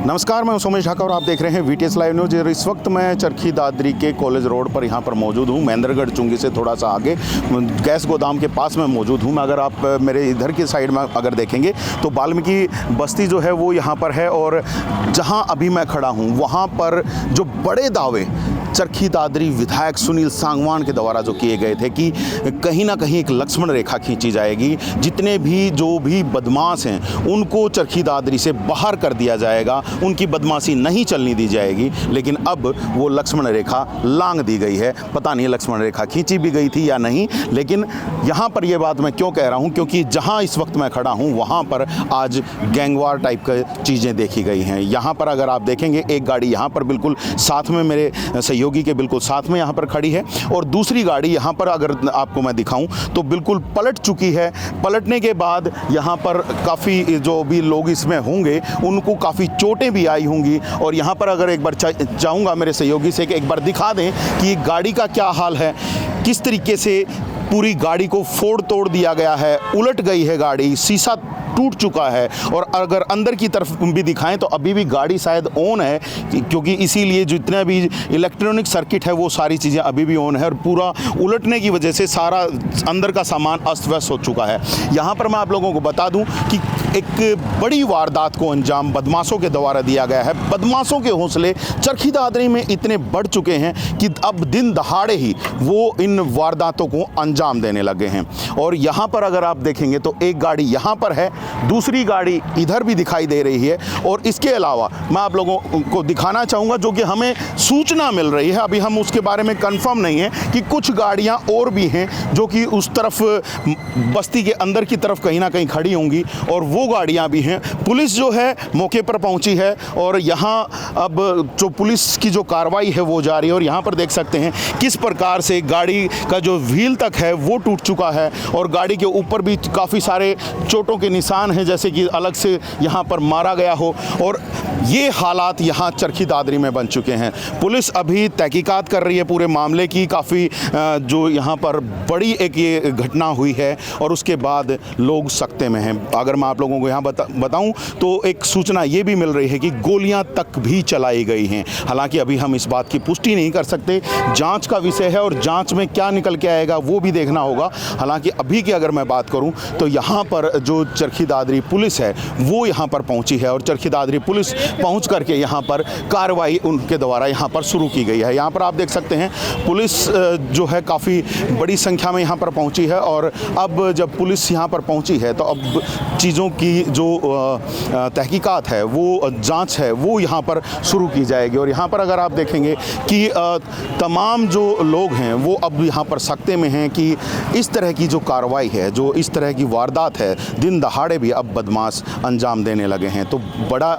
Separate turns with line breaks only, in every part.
नमस्कार, मैं सोमेश ढाका और आप देख रहे हैं वीटीएस लाइव न्यूज़। इस वक्त मैं चरखी दादरी के कॉलेज रोड पर यहाँ पर मौजूद हूँ। महेंद्रगढ़ चुंगी से थोड़ा सा आगे गैस गोदाम के पास में मौजूद हूँ मैं। अगर आप मेरे इधर की साइड में अगर देखेंगे तो वाल्मीकि बस्ती जो है वो यहाँ पर है, और जहाँ अभी मैं खड़ा हूँ वहाँ पर जो बड़े दावे चरखी दादरी विधायक सुनील सांगवान के द्वारा जो किए गए थे कि कहीं ना कहीं एक लक्ष्मण रेखा खींची जाएगी, जितने भी जो भी बदमाश हैं उनको चरखी दादरी से बाहर कर दिया जाएगा, उनकी बदमाशी नहीं चलनी दी जाएगी। लेकिन अब वो लक्ष्मण रेखा लांघ दी गई है। पता नहीं लक्ष्मण रेखा खींची भी गई थी या नहीं, लेकिन यहाँ पर ये बात मैं क्यों कह रहा हूँ, क्योंकि जहाँ इस वक्त मैं खड़ा हूँ वहाँ पर आज गैंगवार टाइप की चीज़ें देखी गई हैं। यहाँ पर अगर आप देखेंगे एक गाड़ी यहाँ पर बिल्कुल साथ में मेरे सहयोगी के बिल्कुल साथ में यहाँ पर खड़ी है, और दूसरी गाड़ी यहाँ पर अगर आपको मैं दिखाऊं तो बिल्कुल पलट चुकी है। पलटने के बाद यहाँ पर काफ़ी जो भी लोग इसमें होंगे उनको काफ़ी चोटें भी आई होंगी। और यहाँ पर अगर एक बार चाहूँगा मेरे सहयोगी से कि एक बार दिखा दें कि गाड़ी का क्या हाल है, किस तरीके से पूरी गाड़ी को फोड़ तोड़ दिया गया है, उलट गई है गाड़ी, शीशा टूट चुका है। और अगर अंदर की तरफ भी दिखाएं तो अभी भी गाड़ी शायद ऑन है, क्योंकि इसीलिए जितने भी इलेक्ट्रॉनिक सर्किट है वो सारी चीज़ें अभी भी ऑन है, और पूरा उलटने की वजह से सारा अंदर का सामान अस्त व्यस्त हो चुका है। यहाँ पर मैं आप लोगों को बता दूं कि एक बड़ी वारदात को अंजाम बदमाशों के द्वारा दिया गया है। बदमाशों के हौसले चरखी दादरी में इतने बढ़ चुके हैं कि अब दिन दहाड़े ही वो इन वारदातों को अंजाम देने लगे हैं। और यहाँ पर अगर आप देखेंगे तो एक गाड़ी यहाँ पर है, दूसरी गाड़ी इधर भी दिखाई दे रही है। और इसके अलावा मैं आप लोगों को दिखाना चाहूँगा जो कि हमें सूचना मिल रही है, अभी हम उसके बारे में कंफर्म नहीं है, कि कुछ गाड़ियाँ और भी हैं जो कि उस तरफ बस्ती के अंदर की तरफ कहीं ना कहीं खड़ी होंगी, और वो गाड़ियाँ भी हैं। पुलिस जो है मौके पर पहुँची है, और यहाँ अब जो पुलिस की जो कार्रवाई है वो जारी है। और यहाँ पर देख सकते हैं किस प्रकार से गाड़ी का जो व्हील तक है वो टूट चुका है, और गाड़ी के ऊपर भी काफ़ी सारे चोटों के निशान हैं, जैसे कि अलग से यहाँ पर मारा गया हो। और ये हालात यहाँ चरखी दादरी में बन चुके हैं। पुलिस अभी तहकीकात कर रही है पूरे मामले की। काफ़ी जो यहाँ पर बड़ी एक ये घटना हुई है, और उसके बाद लोग सकते में हैं। अगर मैं आप लोगों को यहाँ बताऊँ तो एक सूचना ये भी मिल रही है कि गोलियाँ तक भी चलाई गई हैं। हालांकि अभी हम इस बात की पुष्टि नहीं कर सकते, जाँच का विषय है, और जाँच में क्या निकल के आएगा वो भी देखना होगा। हालांकि अभी की अगर मैं बात करूं तो यहाँ पर जो चरखी दादरी पुलिस है वो यहाँ पर पहुंची है, और चरखी दादरी पुलिस पहुंच करके यहाँ पर कार्रवाई उनके द्वारा यहाँ पर शुरू की गई है। यहाँ पर आप देख सकते हैं पुलिस जो है काफ़ी बड़ी संख्या में यहाँ पर पहुंची है। और अब जब पुलिस यहाँ पर पहुंची है तो अब चीज़ों की जो तहकीकात है, वो जाँच है, वो यहाँ पर शुरू की जाएगी। और यहाँ पर अगर आप देखेंगे कि तमाम जो लोग हैं वो अब यहाँ पर सकते में हैं कि इस तरह की जो कार्रवाई है, जो इस तरह की वारदात है, दिन दहाड़े भी अब बदमाश अंजाम देने लगे हैं। तो बड़ा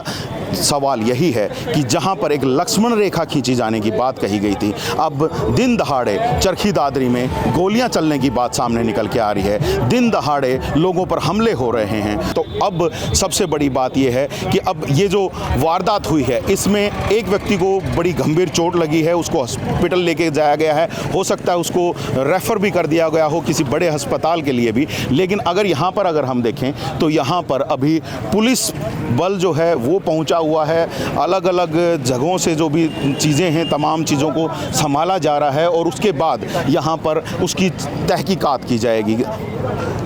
सवाल यही है कि जहां पर एक लक्ष्मण रेखा खींची जाने की बात कही गई थी, अब दिन दहाड़े चरखी दादरी में गोलियां चलने की बात सामने निकल के आ रही है। दिन दहाड़े लोगों पर हमले हो रहे हैं। तो अब सबसे बड़ी बात यह है कि अब ये जो वारदात हुई है इसमें एक व्यक्ति को बड़ी गंभीर चोट लगी है, उसको हॉस्पिटल लेके जाया गया है। हो सकता है उसको रेफ़र भी कर दिया गया हो किसी बड़े अस्पताल के लिए भी। लेकिन अगर यहाँ पर अगर हम देखें तो यहाँ पर अभी पुलिस बल जो है वो पहुँचा हुआ है। अलग अलग जगहों से जो भी चीज़ें हैं तमाम चीज़ों को संभाला जा रहा है, और उसके बाद यहाँ पर उसकी तहकीकात की जाएगी।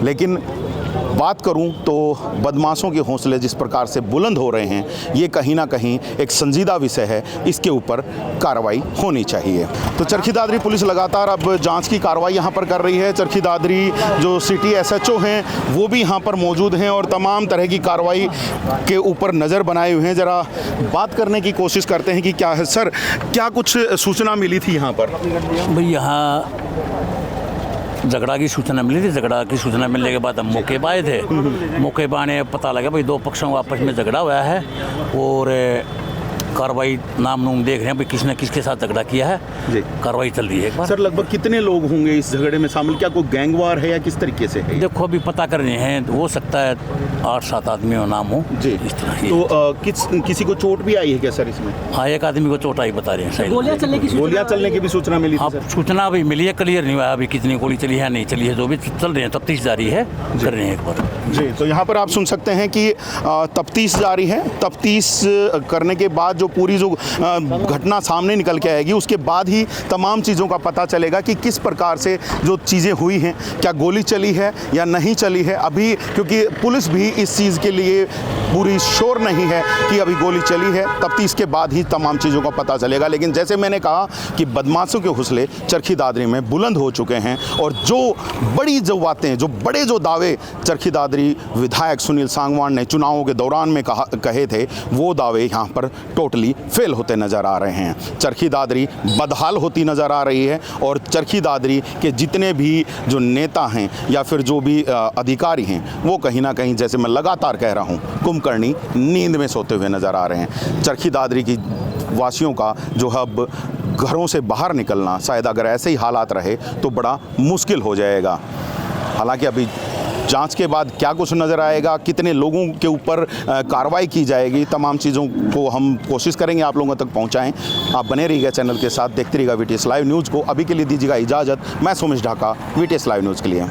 लेकिन बात करूं तो बदमाशों के हौसले जिस प्रकार से बुलंद हो रहे हैं, ये कहीं ना कहीं एक संजीदा विषय है, इसके ऊपर कार्रवाई होनी चाहिए। तो चरखी दादरी पुलिस लगातार अब जांच की कार्रवाई यहाँ पर कर रही है। चरखी दादरी जो सिटी SHO हैं वो भी यहाँ पर मौजूद हैं, और तमाम तरह की कार्रवाई के ऊपर नज़र बनाए हुए हैं। ज़रा बात करने की कोशिश करते हैं कि क्या है सर, क्या कुछ सूचना मिली थी यहाँ पर?
भाई यहाँ झगड़ा की सूचना मिली थी। झगड़ा की सूचना मिलने के बाद हम मौके पर आए थे। मौके पर आने पता लगा भाई दो पक्षों आपस में झगड़ा हुआ है, और कार्रवाई नाम नूम देख रहे हैं भाई किसने किसके साथ झगड़ा किया है।
जी।
कार्रवाई चल रही है एक बार।
सर लगभग कितने लोग होंगे इस झगड़े में शामिल, क्या कोई गैंगवार है या किस तरीके से है?
देखो अभी पता कर रहे हैं, हो सकता है 8-7 आदमी हो नाम हो
जी।
इस तरह ही।
तो किसी को चोट भी आई है क्या सर इसमें?
हाँ, एक आदमी को चोट आई बता रहे हैं शायद।
गोलियां चलने की
भी सूचना मिली थी
अब
सर?
सूचना अभी मिली है, क्लियर नहीं हुआ अभी कितनी गोली चली है नहीं चली है, जो भी चल रहे हैं तफ्तीश जारी है, कर रहे हैं एक बार।
जी, तो यहाँ पर आप सुन सकते हैं कि तफ्तीश जारी है। तफ्तीश करने के बाद जो पूरी जो घटना सामने निकल के आएगी, उसके बाद ही तमाम चीज़ों का पता चलेगा कि किस प्रकार से जो चीज़ें हुई हैं, क्या गोली चली है या नहीं चली है अभी, क्योंकि पुलिस भी इस चीज़ के लिए पूरी श्योर नहीं है कि अभी गोली चली है। तफ्तीश के बाद ही तमाम चीज़ों का पता चलेगा। लेकिन जैसे मैंने कहा कि बदमाशों के हौसले चरखी दादरी में बुलंद हो चुके हैं और जो बड़ी जो बातें, जो बड़े जो दावे चरखी दादरी विधायक सुनील सांगवान ने चुनावों के दौरान में कहे थे, वो दावे यहाँ पर टोटली फेल होते नज़र आ रहे हैं। चरखी दादरी बदहाल होती नज़र आ रही है और चरखी दादरी के जितने भी जो नेता हैं या फिर जो भी अधिकारी हैं, वो कहीं ना कहीं, जैसे मैं लगातार कह रहा हूँ, कुंभकर्णी नींद में सोते हुए नज़र आ रहे हैं। चरखी दादरी की वासियों का जो अब घरों से बाहर निकलना, शायद अगर ऐसे ही हालात रहे तो बड़ा मुश्किल हो जाएगा। हालांकि अभी जांच के बाद क्या कुछ नज़र आएगा, कितने लोगों के ऊपर कार्रवाई की जाएगी, तमाम चीज़ों को हम कोशिश करेंगे आप लोगों तक पहुंचाएं। आप बने रहिएगा चैनल के साथ, देखते रहिएगा VTS लाइव न्यूज़ को। अभी के लिए दीजिएगा इजाज़त। मैं Somesh Dhaka, VTS live news के लिए।